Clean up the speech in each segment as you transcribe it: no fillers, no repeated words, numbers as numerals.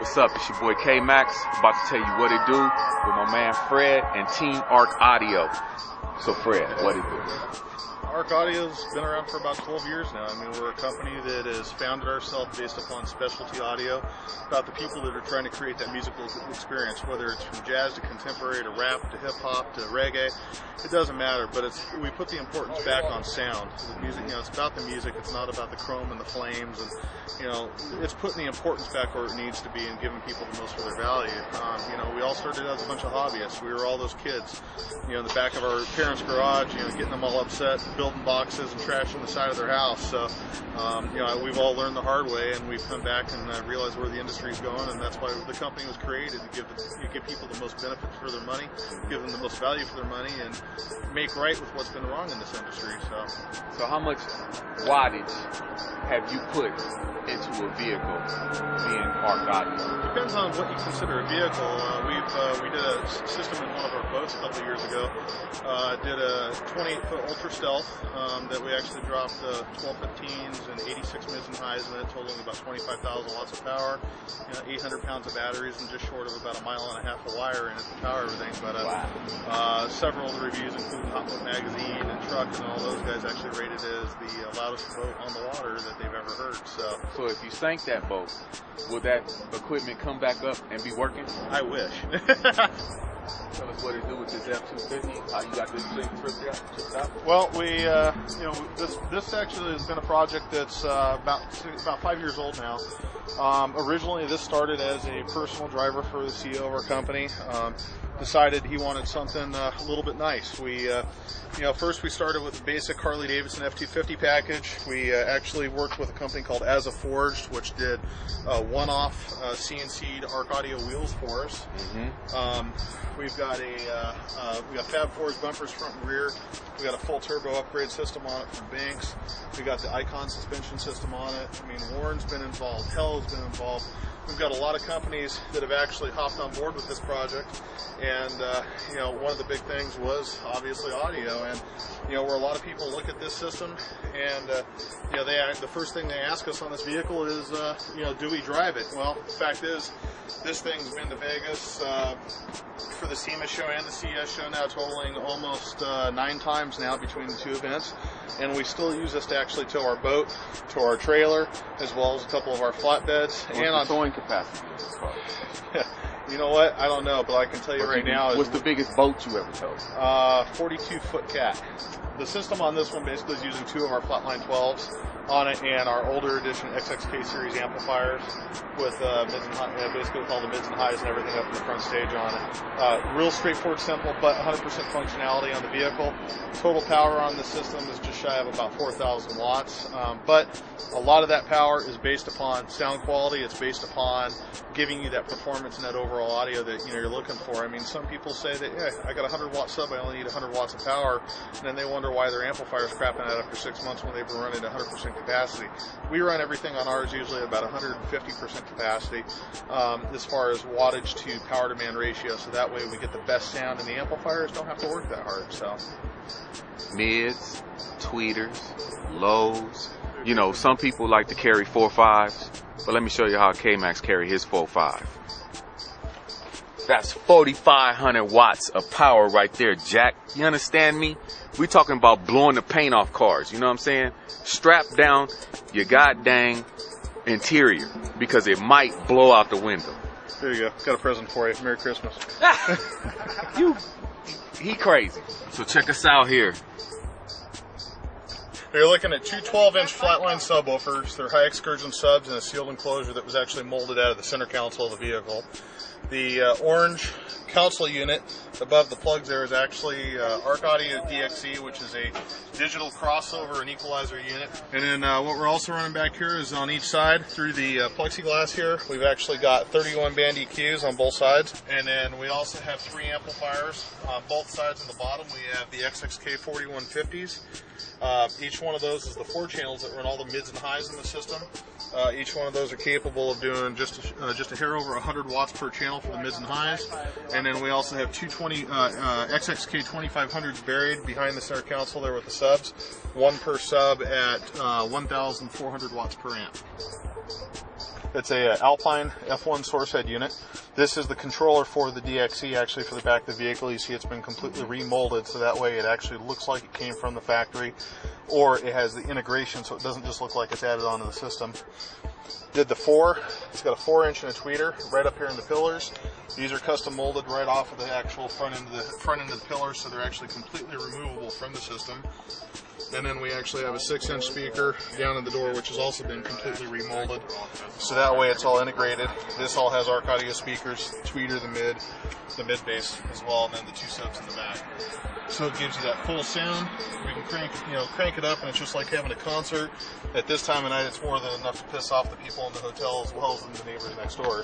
What's up? It's your boy K-Max. About to tell you what it do with my man Fred and Team Arc Audio. So Fred, what it do? Arc Audio's been around for about 12 years now. I mean, we're a company that has founded ourselves based upon specialty audio, about the people that are trying to create that musical experience, whether it's from jazz to contemporary to rap to hip-hop to reggae. It doesn't matter, but we put the importance back on sound. The music, it's about the music. It's not about the chrome and the flames, and it's putting the importance back where it needs to be and giving people the most for their value. We all started as a bunch of hobbyists. We were all those kids, in the back of our parents' garage, getting them all upset, building boxes and trashing the side of their house. So, we've all learned the hard way, and we've come back and realized where the industry is going, and that's why the company was created, to give people the most benefit for their money, give them the most value for their money, and make right with what's been wrong in this industry. So how much wattage have you put into a vehicle being Arc Audio? Depends on what you consider a vehicle. We did a system in one of our boats a couple of years ago. Did a 28-foot Ultra Stealth that we actually dropped 1215s and 86 mids and highs in it, totaling about 25,000 watts of power, 800 pounds of batteries, and just short of about a mile and a half of wire in it to power everything. But several of the reviews, including Hot Boat Magazine and Truck and all those guys, actually rated it as the loudest boat on the water that they've ever heard. So if you sank that boat, will that equipment come back up and be working? I wish. Tell us what it do with this F-250, how you got this thing tripped out? Well, this actually has been a project that's about 5 years old now. Originally, this started as a personal driver for the CEO of our company. Decided he wanted something a little bit nice. First we started with the basic Harley Davidson F-250 package. We actually worked with a company called As a Forged, which did one-off CNC'd Arc Audio wheels for us. We've got Fab Forged bumpers front and rear. We got a full turbo upgrade system on it from Banks. We got the Icon suspension system on it. I mean, Warren's been involved, Hell's been involved. We've got a lot of companies that have actually hopped on board with this project, and one of the big things was obviously audio. And where a lot of people look at this system, and the first thing they ask us on this vehicle is, do we drive it? Well, the fact is, this thing's been to Vegas for the SEMA show and the CES show now, totaling almost 9 times now between the two events, and we still use this to actually tow our boat, tow our trailer, as well as a couple of our flatbeds. What's the towing capacity of this car? You know what? I don't know, but I can tell you right now. What's the biggest boat you ever towed? 42-foot cat. The system on this one basically is using 2 of our flatline 12s on it and our older edition XXK series amplifiers with mids and high, basically with all the mids and highs and everything up in the front stage on it. Real straightforward, simple, but 100% functionality on the vehicle. Total power on the system is just shy of about 4,000 watts, but a lot of that power is based upon sound quality. It's based upon giving you that performance and that overall audio that you're looking for. I mean, some people say that, I got a 100-watt sub, I only need 100 watts of power, and then they wonder why their amplifier is crapping out after 6 months when they've been running at 100% capacity. We run everything on ours usually at about 150% capacity as far as wattage to power demand ratio, so that way we get the best sound, and the amplifiers don't have to work that hard. So mids, tweeters, lows. Some people like to carry 4.5s, but let me show you how K-Max carry his 4.5. That's 4,500 watts of power right there, Jack. You understand me? We talking about blowing the paint off cars, you know what I'm saying? Strap down your goddamn interior, because it might blow out the window. There you go. Got a present for you. Merry Christmas. He crazy. So check us out here. You're looking at 2 12-inch flatline subwoofers. They're high excursion subs in a sealed enclosure that was actually molded out of the center console of the vehicle. The orange console unit above the plugs there is actually Arc Audio DXE, which is a digital crossover and equalizer unit. And then what we're also running back here is on each side through the plexiglass here, we've actually got 31 band EQs on both sides. And then we also have 3 amplifiers on both sides. On the bottom we have the XXK 4150s. Each one of those is the 4 channels that run all the mids and highs in the system. Each one of those are capable of doing just a hair over 100 watts per channel for the mids and highs. And then we also have 220 XXK 2500s buried behind the center console there with the subs. 1 per sub at 1,400 watts per amp. It's a Alpine F1 source head unit. This is the controller for the DXE, actually for the back of the vehicle. You see it's been completely remolded, so that way it actually looks like it came from the factory, or it has the integration so it doesn't just look like it's added onto the system. Did the 4, it's got a 4-inch and a tweeter right up here in the pillars. These are custom molded right off of the actual front end of the pillars, so they're actually completely removable from the system. And then we actually have a 6-inch speaker down in the door, which has also been completely remolded. So that way it's all integrated. This all has ARC audio speakers, tweeter, the mid bass as well, and then the 2 subs in the back. So it gives you that full sound. We can crank it up, and it's just like having a concert. At this time of night, it's more than enough to piss off the people in the hotel as well as in the neighbors next door.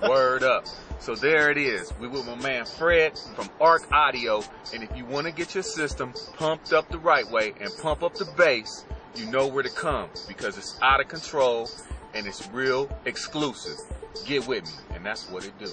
Word up. So there it is. We with my man Fred from ARC Audio, and if you want to get your system pumped up the right way and pump up the bass, you know where to come, because it's out of control and it's real exclusive. Get with me, and that's what it do.